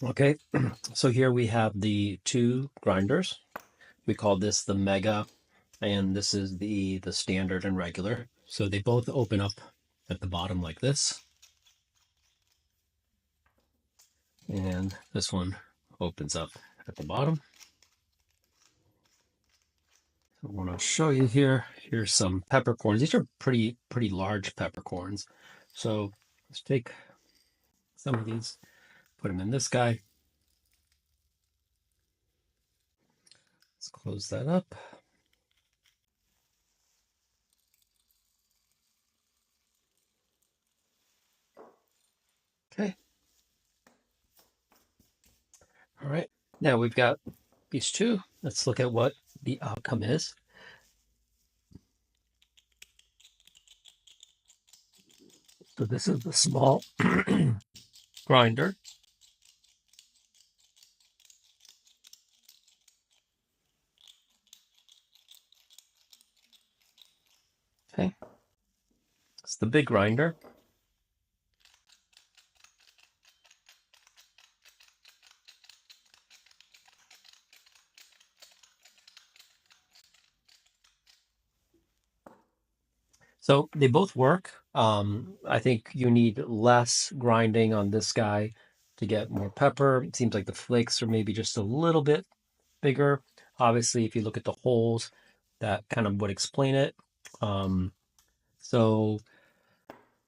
Okay, so here we have the two grinders. We call this the Mega, and this is the standard and regular. So they both open up at the bottom like this, and this one opens up at the bottom. So I want to show you here. Here's some peppercorns. These are pretty large peppercorns. So let's take some of these, put them in this guy. Let's close that up. Okay. All right. Now we've got these two. Let's look at what the outcome is. So this is the small grinder. Okay. It's the big grinder. So they both work. I think you need less grinding on this guy to get more pepper. It seems like the flakes are maybe just a little bit bigger. Obviously, if you look at the holes, that kind of would explain it. So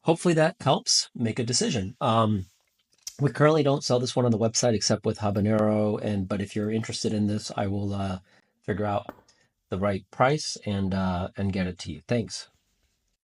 hopefully that helps make a decision. We currently don't sell this one on the website except with Habanero, but if you're interested in this, I will figure out the right price and get it to you. Thanks.